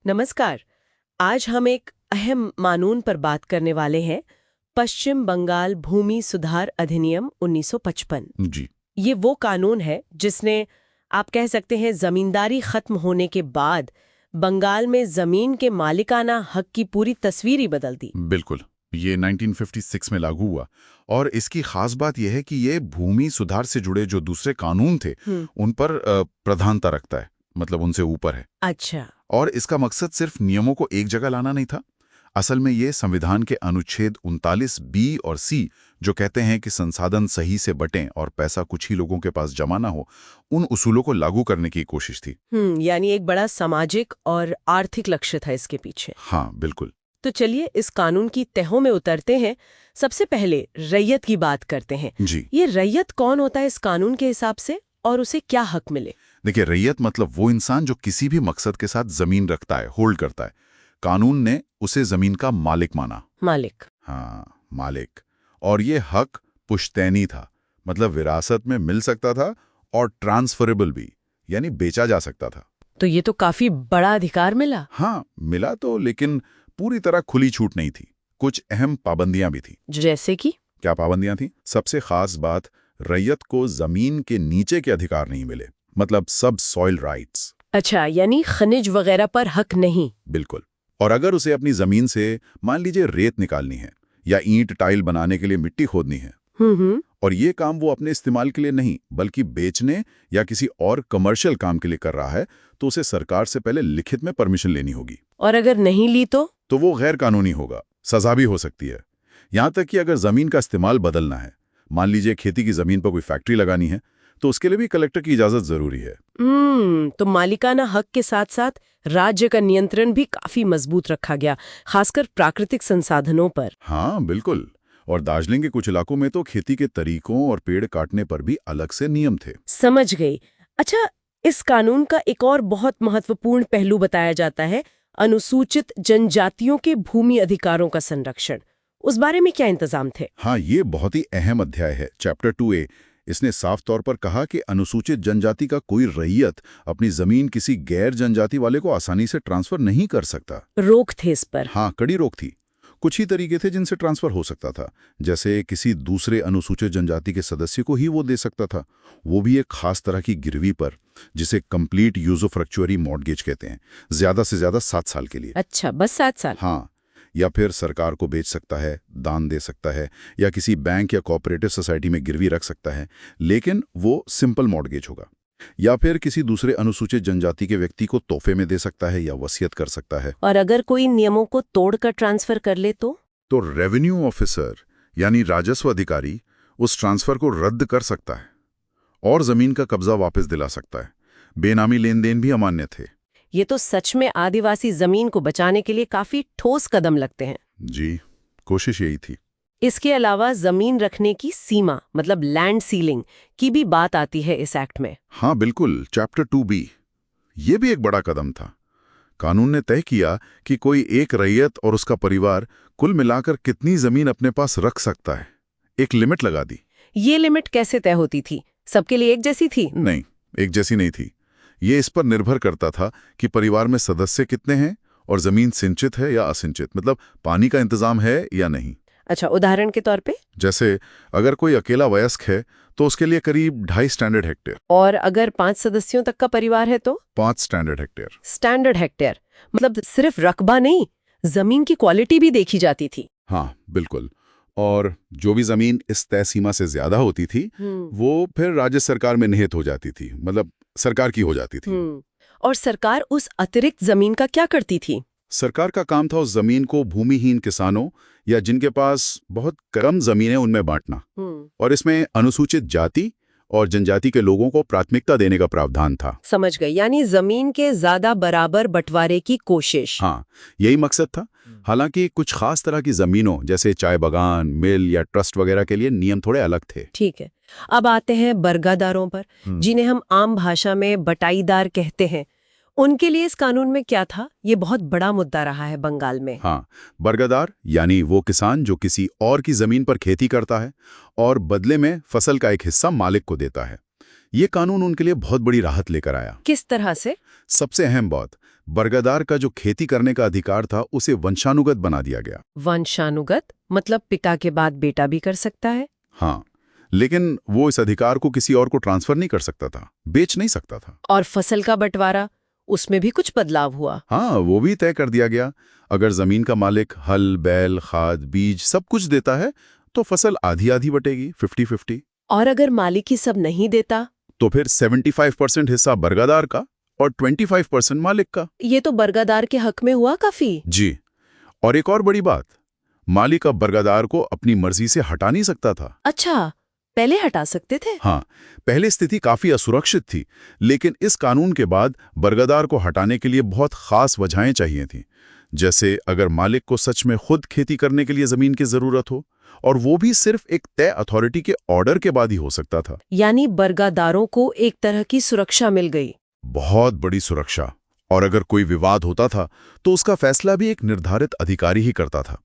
नमस्कार। आज हम एक अहम कानून पर बात करने वाले हैं, पश्चिम बंगाल भूमि सुधार अधिनियम 1955। जी। ये वो कानून है जिसने, आप कह सकते हैं, जमींदारी खत्म होने के बाद बंगाल में जमीन के मालिकाना हक की पूरी तस्वीर ही बदल दी। बिल्कुल। ये 1956 में लागू हुआ और इसकी खास बात यह है कि ये भूमि सुधार से जुड़े जो दूसरे कानून थे उन पर प्रधानता रखता है, मतलब उनसे ऊपर है। अच्छा। और इसका मकसद सिर्फ नियमों को एक जगह लाना नहीं था। असल में ये संविधान के अनुच्छेद 39 बी और सी, जो कहते हैं कि संसाधन सही से बटें और पैसा कुछ ही लोगों के पास जमा ना हो, उन उसूलों को लागू करने की कोशिश थी। यानी एक बड़ा सामाजिक और आर्थिक लक्ष्य था इसके पीछे। हाँ, बिल्कुल। तो चलिए इस कानून की तहों में उतरते हैं। सबसे पहले रैयत की बात करते हैं। जी। ये रैयत कौन होता है इस कानून के हिसाब से, और उसे क्या हक मिले? देखिए, रैयत मतलब वो इंसान जो किसी भी मकसद के साथ जमीन रखता है, होल्ड करता है। कानून ने उसे जमीन का मालिक माना। मालिक। हाँ, मालिक। और ये हक पुश्तैनी था, मतलब विरासत में मिल सकता था और ट्रांसफरेबल भी, यानी बेचा जा सकता था। तो ये तो काफी बड़ा अधिकार मिला। हाँ, मिला तो, लेकिन पूरी तरह खुली छूट नहीं थी। कुछ अहम पाबंदियां भी थी। जैसे कि? क्या पाबंदियां थी? सबसे खास बात, रैयत को जमीन के नीचे के अधिकार नहीं मिले, मतलब सब सॉइल राइट्स। अच्छा, यानी खनिज वगैरह पर हक नहीं। बिल्कुल। और अगर उसे अपनी जमीन से, मान लीजिए, रेत निकालनी है या ईंट टाइल बनाने के लिए मिट्टी खोदनी है, और ये काम वो अपने इस्तेमाल के लिए नहीं बल्कि बेचने या किसी और कमर्शियल काम के लिए कर रहा है, तो उसे सरकार से पहले लिखित में परमिशन लेनी होगी। और अगर नहीं ली तो वो गैर कानूनी होगा, सजा भी हो सकती है। यहां तक कि अगर जमीन का इस्तेमाल बदलना है, मान लीजिए खेती की जमीन पर कोई फैक्ट्री लगानी है, तो उसके लिए भी कलेक्टर की इजाजत जरूरी है। तो मालिकाना हक के साथ साथ राज्य का नियंत्रण भी काफी मजबूत रखा गया, खासकर प्राकृतिक संसाधनों पर। हाँ, बिल्कुल। और दार्जिलिंग के कुछ इलाकों में तो खेती के तरीकों और पेड़ काटने पर भी अलग से नियम थे। समझ गई। अच्छा, इस कानून का एक और बहुत महत्वपूर्ण पहलू बताया जाता है, अनुसूचित जनजातियों के भूमि अधिकारों का संरक्षण। उस बारे में क्या इंतजाम थे? हाँ, ये बहुत ही अहम अध्याय है, चैप्टर 2A। इसने साफ तौर पर कहा कि अनुसूचित जनजाति का कोई रैयत अपनी जमीन किसी गैर जनजाति वाले को आसानी से ट्रांसफर नहीं कर सकता। रोक थे इस पर? हाँ, कड़ी रोक थी। कुछ ही तरीके थे जिनसे ट्रांसफर हो सकता था, जैसे किसी दूसरे अनुसूचित जनजाति के सदस्य को ही वो दे सकता था, वो भी एक खास तरह की गिरवी पर, जिसे कंप्लीट यूजोफ्रैक्चुअरी मॉर्गेज कहते हैं, ज्यादा से ज्यादा 7 साल के लिए। अच्छा, बस 7 साल? हाँ। या फिर सरकार को बेच सकता है, दान दे सकता है, या किसी बैंक या कोऑपरेटिव सोसाइटी में गिरवी रख सकता है, लेकिन वो सिंपल मॉर्गेज होगा। या फिर किसी दूसरे अनुसूचित जनजाति के व्यक्ति को तोहफे में दे सकता है या वसीयत कर सकता है। और अगर कोई नियमों को तोड़कर ट्रांसफर कर ले तो रेवेन्यू ऑफिसर यानी राजस्व अधिकारी उस ट्रांसफर को रद्द कर सकता है और जमीन का कब्जा वापस दिला सकता है। बेनामी लेन देन भी अमान्य थे। ये तो सच में आदिवासी जमीन को बचाने के लिए काफी ठोस कदम लगते हैं। जी, कोशिश यही थी। इसके अलावा जमीन रखने की सीमा, मतलब लैंड सीलिंग की भी बात आती है इस एक्ट में। हाँ, बिल्कुल, चैप्टर 2B। ये भी एक बड़ा कदम था। कानून ने तय किया कि कोई एक रैयत और उसका परिवार कुल मिलाकर कितनी जमीन अपने पास रख सकता है। एक लिमिट लगा दी। ये लिमिट कैसे तय होती थी? सबके लिए एक जैसी थी? नहीं, एक जैसी नहीं थी। ये इस पर निर्भर करता था कि परिवार में सदस्य कितने हैं और जमीन सिंचित है या असिंचित, मतलब पानी का इंतजाम है या नहीं। अच्छा, उदाहरण के तौर पे? जैसे अगर कोई अकेला वयस्क है तो उसके लिए करीब 2.5 स्टैंडर्ड हेक्टेयर। और अगर 5 सदस्यों तक का परिवार है तो 5 स्टैंडर्ड हेक्टेयर। स्टैंडर्ड हेक्टेयर, मतलब सिर्फ रकबा नहीं, जमीन की क्वालिटी भी देखी जाती थी। हाँ, बिल्कुल। और जो भी जमीन इस तय सीमा से ज्यादा होती थी वो फिर राज्य सरकार में निहित हो जाती थी, मतलब सरकार की हो जाती थी। और सरकार उस अतिरिक्त जमीन का क्या करती थी? सरकार का काम था उस जमीन को भूमिहीन किसानों या जिनके पास बहुत कम जमीन है उनमें बांटना। और इसमें अनुसूचित जाति और जनजाति के लोगों को प्राथमिकता देने का प्रावधान था। समझ गई, यानी जमीन के ज्यादा बराबर बंटवारे की कोशिश। हाँ, यही मकसद था। हालांकि कुछ खास तरह की जमीनों जैसे चाय बागान, मिल या ट्रस्ट वगैरह के लिए नियम थोड़े अलग थे। ठीक है, अब आते हैं बर्गादारों पर, जिन्हें हम आम भाषा में बटाईदार कहते हैं। उनके लिए इस कानून में क्या था? ये बहुत बड़ा मुद्दा रहा है बंगाल में। हाँ, बर्गादार यानी वो किसान जो किसी और की जमीन पर खेती करता है और बदले में फसल का एक हिस्सा मालिक को देता है। ये कानून उनके लिए बहुत बड़ी राहत लेकर आया। किस तरह से? सबसे अहम बात, बरगदार का जो खेती करने का अधिकार था उसे वंशानुगत बना दिया गया। वंशानुगत मतलब पिता के बाद बेटा भी कर सकता है? हाँ, लेकिन वो इस अधिकार को किसी और को ट्रांसफर नहीं कर सकता था, बेच नहीं सकता था। और फसल का बंटवारा, उसमें भी कुछ बदलाव हुआ? हाँ, वो भी तय कर दिया गया। अगर जमीन का मालिक हल, बैल, खाद, बीज सब कुछ देता है तो फसल आधी आधी बटेगी, 50-50। और अगर मालिक ही सब नहीं देता? तो फिर 75% हिस्सा बरगदार का और 25% मालिक का। ये तो बरगदार के हक में हुआ काफी। जी, और एक और बड़ी बात, मालिक अब बरगदार को अपनी मर्जी से हटा नहीं सकता था। अच्छा, पहले हटा सकते थे? हाँ, पहले स्थिति काफी असुरक्षित थी, लेकिन इस कानून के बाद बरगदार को हटाने के लिए बहुत खास वजहें चाहिए थीं। जैसे अगर मालिक को सच में खुद खेती करने के लिए जमीन की जरूरत हो, और वो भी सिर्फ एक तय अथॉरिटी के ऑर्डर के बाद ही हो सकता था। यानी बरगदारों को एक तरह की सुरक्षा मिल गई। बहुत बड़ी सुरक्षा। और अगर कोई विवाद होता था तो उसका फैसला भी एक निर्धारित अधिकारी ही करता था।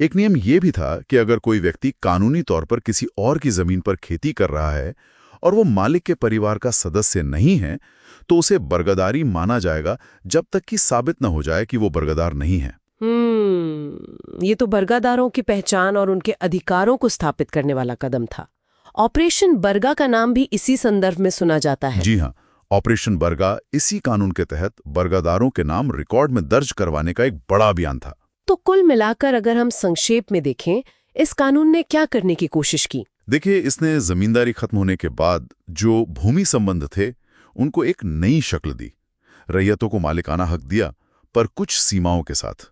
एक नियम ये भी था कि अगर कोई व्यक्ति कानूनी तौर पर किसी और की जमीन पर खेती कर रहा है और वो मालिक के परिवार का सदस्य नहीं है, तो उसे बरगदारी माना जाएगा जब तक कि साबित न हो जाए कि वो बरगदार नहीं है। ये तो बरगदारों की पहचान और उनके अधिकारों को स्थापित करने वाला कदम था। ऑपरेशन बरगा का नाम भी इसी संदर्भ में सुना जाता है। जी हाँ, ऑपरेशन बरगा इसी कानून के तहत बरगदारों के नाम रिकॉर्ड में दर्ज करवाने का एक बड़ा अभियान था। तो कुल मिलाकर अगर हम संक्षेप में देखें, इस कानून ने क्या करने की कोशिश की? देखिए, इसने जमींदारी खत्म होने के बाद जो भूमि संबंध थे उनको एक नई शक्ल दी। रैयतों को मालिकाना हक दिया, पर कुछ सीमाओं के साथ।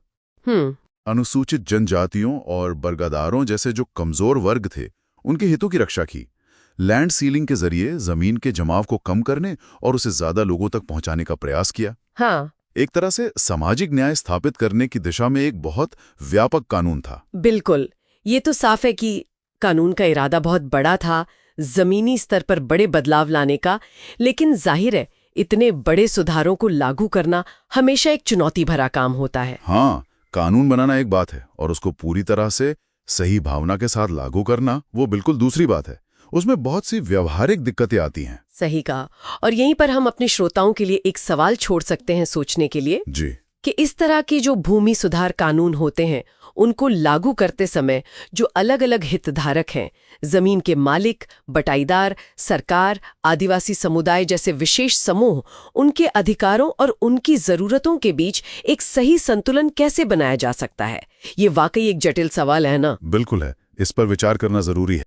अनुसूचित जनजातियों और बरगदारों जैसे जो कमजोर वर्ग थे, उनके हितों की रक्षा की। लैंड सीलिंग के जरिए जमीन के जमाव को कम करने और उसे ज्यादा लोगों तक पहुंचाने का प्रयास किया। हाँ, एक तरह से सामाजिक न्याय स्थापित करने की दिशा में एक बहुत व्यापक कानून था। बिल्कुल। ये तो साफ है कि कानून का इरादा बहुत बड़ा था, जमीनी स्तर पर बड़े बदलाव लाने का, लेकिन जाहिर है इतने बड़े सुधारों को लागू करना हमेशा एक चुनौती भरा काम होता है। हाँ, कानून बनाना एक बात है और उसको पूरी तरह से सही भावना के साथ लागू करना वो बिल्कुल दूसरी बात है। उसमें बहुत सी व्यवहारिक दिक्कतें आती हैं। सही कहा। और यहीं पर हम अपने श्रोताओं के लिए एक सवाल छोड़ सकते हैं सोचने के लिए जी, कि इस तरह के जो भूमि सुधार कानून होते हैं उनको लागू करते समय जो अलग अलग हितधारक हैं, जमीन के मालिक, बटाईदार, सरकार, आदिवासी समुदाय जैसे विशेष समूह, उनके अधिकारों और उनकी जरूरतों के बीच एक सही संतुलन कैसे बनाया जा सकता है? ये वाकई एक जटिल सवाल है ना? बिल्कुल है। इस पर विचार करना जरूरी है।